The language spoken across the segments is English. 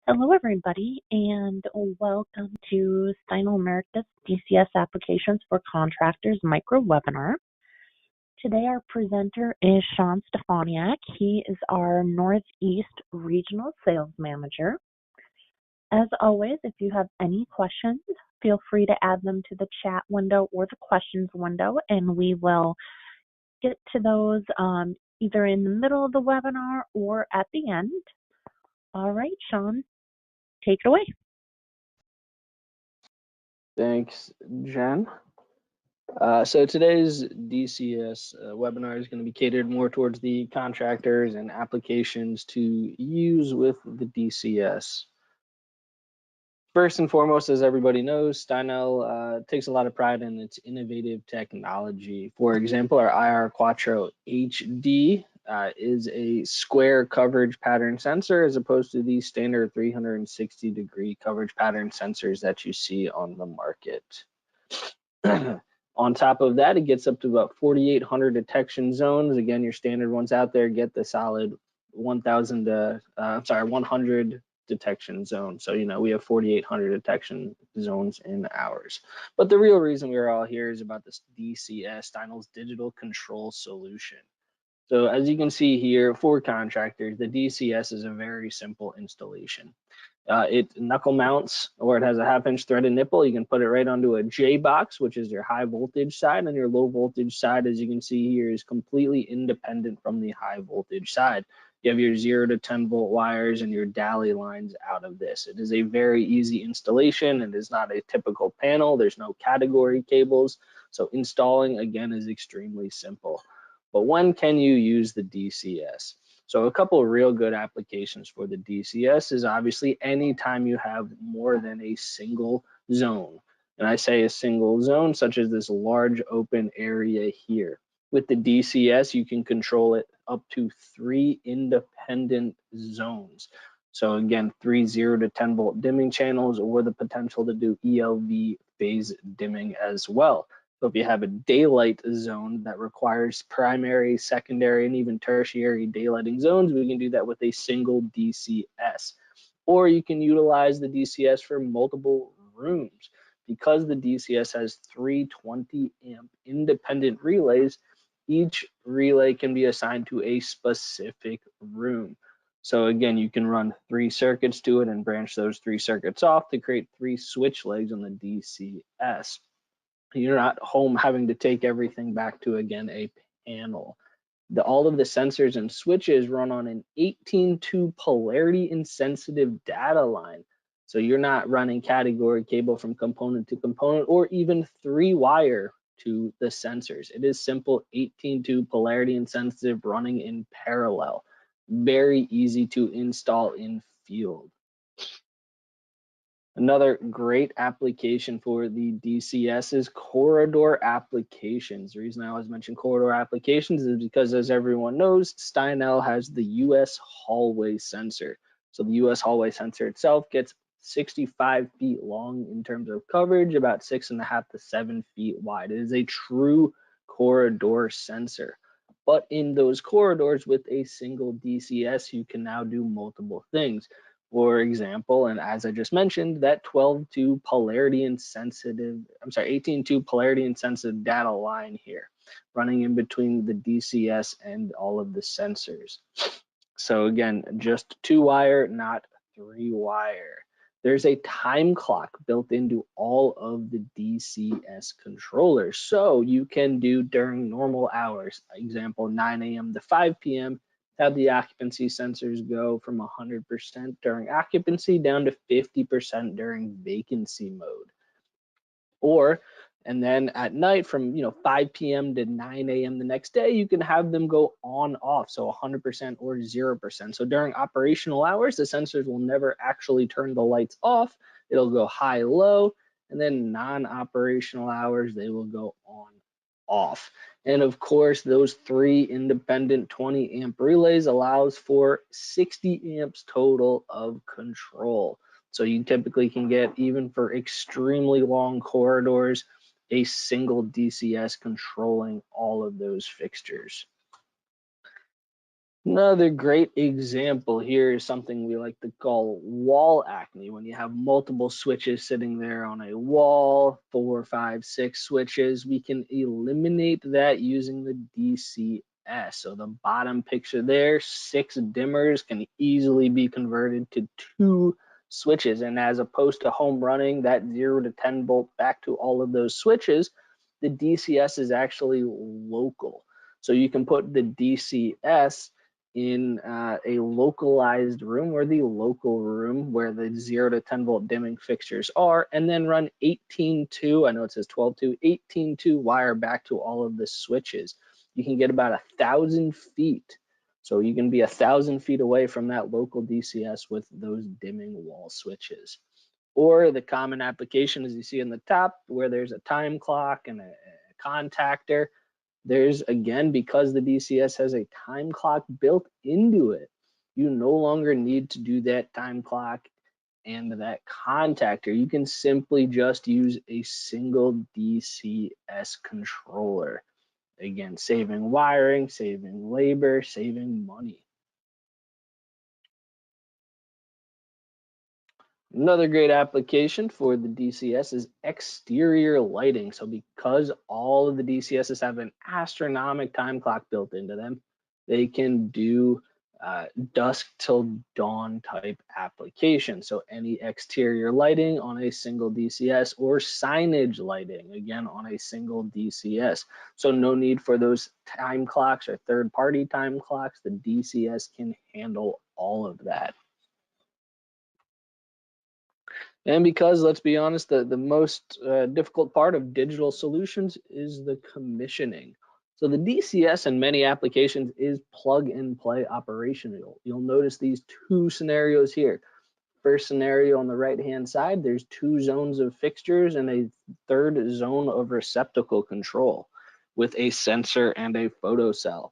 Hello, everybody, and welcome to Steinel DCS Applications for Contractors micro webinar. Today, our presenter is Sean Stefaniak. He is our Northeast Regional Sales Manager. As always, if you have any questions, feel free to add them to the chat window or the questions window, and we will get to those either in the middle of the webinar or at the end. All right, Sean, take it away. Thanks, Jen. So today's DCS webinar is going to be catered more towards the contractors and applications to use with the DCS. First and foremost, as everybody knows, Steinel takes a lot of pride in its innovative technology. For example, our IR Quattro HD is a square coverage pattern sensor as opposed to the standard 360-degree coverage pattern sensors that you see on the market. On top of that, it gets up to about 4,800 detection zones. Again, your standard ones out there get the solid 100 detection zones. So, we have 4,800 detection zones in ours. But the real reason we're all here is about this DCS, Steinel's digital control solution. So as you can see here, for contractors, the DCS is a very simple installation. It knuckle mounts, or it has a 1/2-inch threaded nipple. You can put it right onto a J box, which is your high voltage side, and your low voltage side, as you can see here, is completely independent from the high voltage side. You have your 0 to 10 volt wires and your DALI lines out of this. It is a very easy installation. It is not a typical panel. There's no category cables. So installing, again, is extremely simple. But when can you use the DCS? So a couple of real good applications for the DCS is obviously anytime you have more than a single zone. And I say a single zone, such as this large open area here. With the DCS, you can control it up to 3 independent zones. So again, 3 0 to 10 volt dimming channels, or the potential to do ELV phase dimming as well. So if you have a daylight zone that requires primary, secondary, and even tertiary daylighting zones, we can do that with a single DCS. Or you can utilize the DCS for multiple rooms. Because the DCS has 3 20-amp independent relays, each relay can be assigned to a specific room. So again, you can run 3 circuits to it and branch those 3 circuits off to create 3 switch legs on the DCS. You're not home having to take everything back to, again, a panel. All of the sensors and switches run on an 18-tube polarity insensitive data line. So you're not running category cable from component to component or even 3-wire to the sensors. It is simple 18-tube polarity insensitive running in parallel. Very easy to install in field. Another great application for the DCS is corridor applications. The reason I always mention corridor applications is because, as everyone knows, Steinel has the US hallway sensor. So the US hallway sensor itself gets 65 feet long in terms of coverage, about 6.5 to 7 feet wide. It is a true corridor sensor. But in those corridors with a single DCS, you can now do multiple things. For example, and as I just mentioned, that 18-tube polarity insensitive data line here, running in between the DCS and all of the sensors. So again, just 2-wire, not 3-wire. There's a time clock built into all of the DCS controllers. So you can do during normal hours, example, 9 a.m. to 5 p.m., have the occupancy sensors go from 100% during occupancy down to 50% during vacancy mode. And then at night from 5 p.m. to 9 a.m. the next day, you can have them go on off, so 100% or 0%. So during operational hours, the sensors will never actually turn the lights off. It'll go high, low, and then non-operational hours, they will go on, off. And of course, those 3 independent 20-amp relays allows for 60 amps total of control. So you typically can get, even for extremely long corridors, a single DCS controlling all of those fixtures. Another great example here is something we like to call wall acne. When you have multiple switches sitting there on a wall, 4, 5, 6 switches, we can eliminate that using the DCS. So the bottom picture there, 6 dimmers can easily be converted to 2 switches. And as opposed to home running that 0 to 10 volt back to all of those switches, the DCS is actually local. So you can put the DCS in a localized room, or the local room where the 0 to 10 volt dimming fixtures are, and then run 18.2, I know it says 12.2, 18.2 wire back to all of the switches. You can get about 1,000 feet. So you can be 1,000 feet away from that local DCS with those dimming wall switches. Or the common application, as you see in the top, where there's a time clock and a contactor. There's, again, because the DCS has a time clock built into it, you no longer need to do that time clock and that contactor. You can simply just use a single DCS controller. Again, saving wiring, saving labor, saving money. Another great application for the DCS is exterior lighting. So because all of the DCSs have an astronomical time clock built into them, they can do dusk till dawn type application. So any exterior lighting on a single DCS, or signage lighting, again, on a single DCS. So no need for those time clocks or third-party time clocks. The DCS can handle all of that. And because, let's be honest, the most difficult part of digital solutions is the commissioning. So the DCS in many applications is plug and play operational. You'll notice these 2 scenarios here. First scenario on the right-hand side, there's 2 zones of fixtures and a 3rd zone of receptacle control with a sensor and a photocell.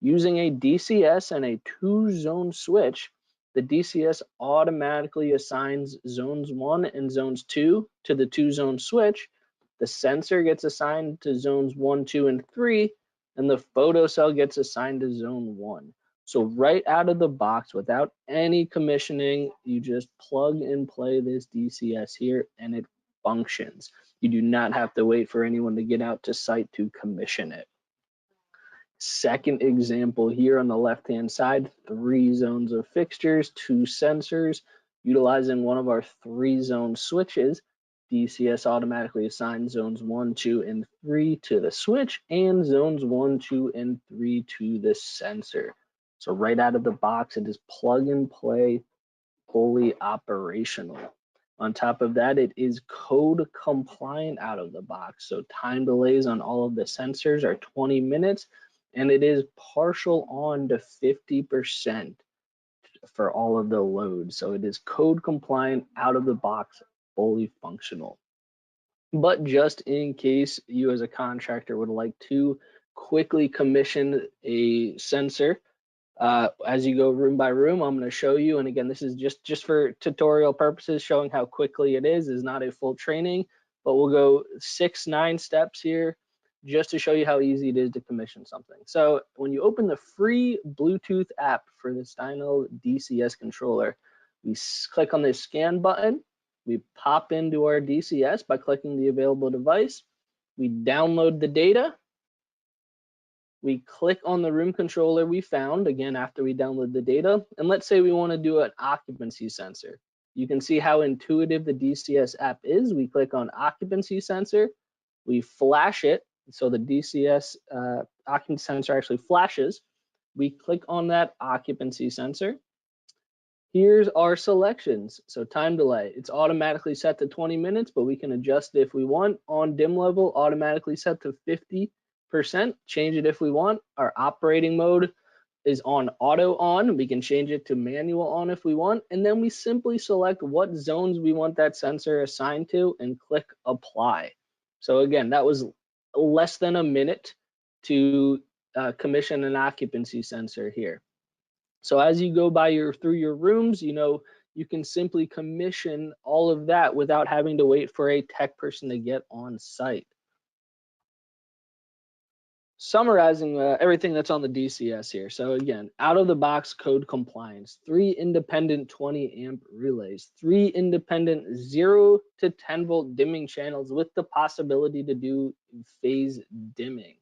Using a DCS and a 2-zone switch, the DCS automatically assigns zones 1 and zones 2 to the 2-zone switch. The sensor gets assigned to zones 1, 2, and 3, and the photocell gets assigned to zone 1. So right out of the box, without any commissioning, you just plug and play this DCS here, and it functions. You do not have to wait for anyone to get out to site to commission it. Second example here on the left-hand side, 3 zones of fixtures, 2 sensors. Utilizing one of our 3-zone switches, DCS automatically assigns zones 1, 2, and 3 to the switch, and zones 1, 2, and 3 to the sensor. So right out of the box, it is plug and play, fully operational. On top of that, it is code compliant out of the box. So time delays on all of the sensors are 20 minutes, and it is partial on to 50% for all of the loads. So it is code compliant out of the box, fully functional. But just in case you as a contractor would like to quickly commission a sensor, as you go room by room, I'm going to show you, and again, this is just for tutorial purposes, showing how quickly it is not a full training, but we'll go 6, 9 steps here just to show you how easy it is to commission something. So when you open the free Bluetooth app for the Steinel DCS controller, we click on this scan button, we pop into our DCS by clicking the available device, we download the data, we click on the room controller we found, again, after we download the data, and let's say we want to do an occupancy sensor. You can see how intuitive the DCS app is. We click on occupancy sensor, we flash it, so the DCS occupancy sensor actually flashes. We click on that occupancy sensor. Here's our selections. So time delay, it's automatically set to 20 minutes, but we can adjust it if we want. On dim level, automatically set to 50%, change it if we want. Our operating mode is on auto on. We can change it to manual on if we want. And then we simply select what zones we want that sensor assigned to and click apply. So again, that was less than a minute to commission an occupancy sensor here. So as you go through your rooms, you can simply commission all of that without having to wait for a tech person to get on site. summarizing everything that's on the DCS here. So again, out of the box code compliance, 3 independent 20 amp relays, 3 independent 0 to 10 volt dimming channels with the possibility to do phase dimming.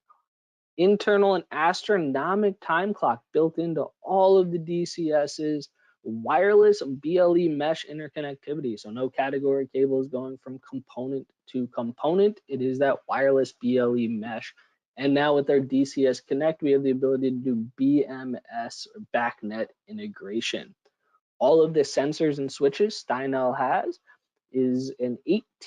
Internal and astronomic time clock built into all of the DCS's, wireless BLE mesh interconnectivity. So no category cables going from component to component. It is that wireless BLE mesh. And now with our DCS Connect, we have the ability to do BMS or backnet integration. All of the sensors and switches Steinel has is an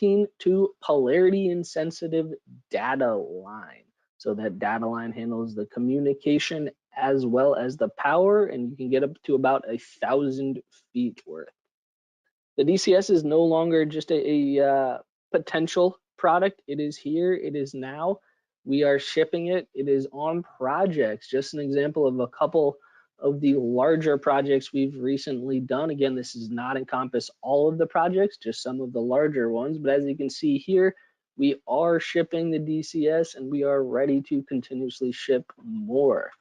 18-2 polarity insensitive data line. So that data line handles the communication as well as the power, and you can get up to about 1,000 feet worth. The DCS is no longer just a potential product. It is here. It is now. We are shipping it. It is on projects. Just an example of a couple of the larger projects we've recently done. Again, this does not encompass all of the projects, just some of the larger ones. But as you can see here, we are shipping the DCS and we are ready to continuously ship more.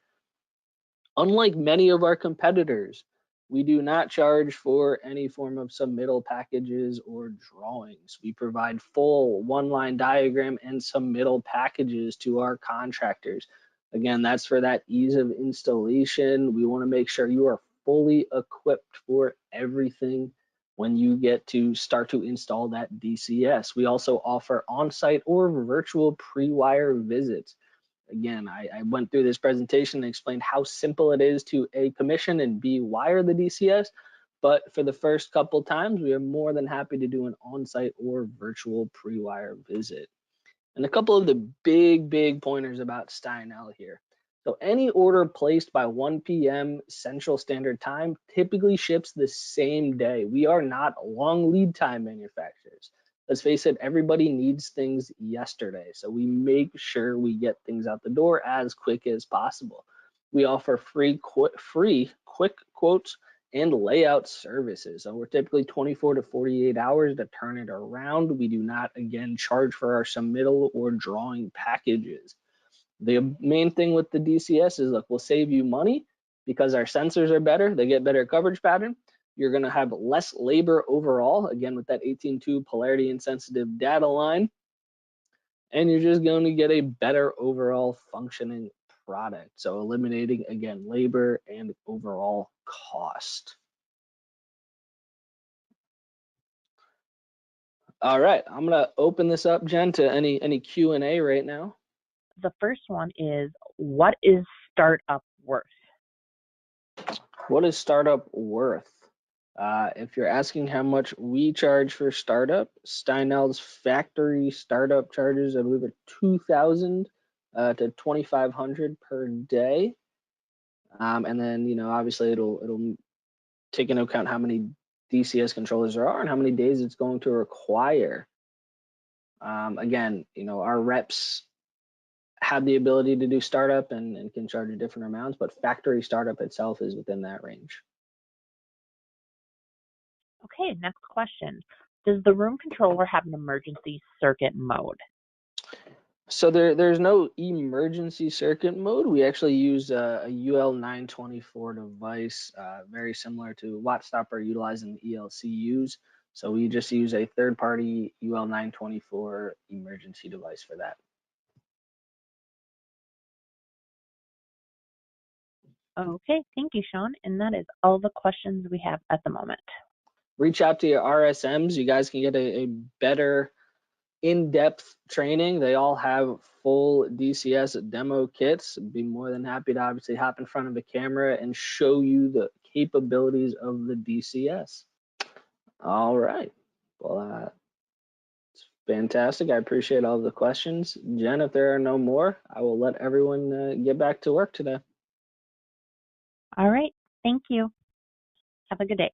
Unlike many of our competitors, we do not charge for any form of submittal packages or drawings. We provide full one-line diagram and submittal packages to our contractors. Again, that's for that ease of installation. We want to make sure you are fully equipped for everything when you get to start to install that DCS. We also offer on-site or virtual pre-wire visits. Again, I went through this presentation and explained how simple it is to A, commission and B, wire the DCS. But for the first couple times, we are more than happy to do an on-site or virtual pre-wire visit. And a couple of the big pointers about Steinel here. So any order placed by 1 p.m. Central Standard Time typically ships the same day. We are not long lead time manufacturers. Let's face it, everybody needs things yesterday. So we make sure we get things out the door as quick as possible. We offer free quick quotes and layout services. So we're typically 24 to 48 hours to turn it around. We do not, again, charge for our submittal or drawing packages. The main thing with the DCS is, look, we'll save you money because our sensors are better. They get better coverage pattern. You're going to have less labor overall, again, with that 18-2 polarity insensitive data line. And you're just going to get a better overall functioning product. So eliminating, again, labor and overall cost. All right, I'm going to open this up, Jen, to any Q&A right now. The first one is, what is startup worth? What is startup worth? If you're asking how much we charge for startup, Steinel's factory startup charges, I believe, are $2,000 to $2,500 per day. And then, you know, obviously it'll take into account how many DCS controllers there are and how many days it's going to require. Again, you know, our reps have the ability to do startup and can charge different amounts, but factory startup itself is within that range. Okay, next question. Does the room controller have an emergency circuit mode? So there's no emergency circuit mode. We actually use a UL924 device, very similar to WattStopper utilizing ELCUs. So we just use a third-party UL924 emergency device for that. Okay, thank you, Sean. And that is all the questions we have at the moment. Reach out to your RSMs. You guys can get a better in-depth training. They all have full DCS demo kits. Be more than happy to obviously hop in front of a camera and show you the capabilities of the DCS. All right. Well, it's fantastic. I appreciate all the questions. Jen, if there are no more, I will let everyone get back to work today. All right, thank you. Have a good day.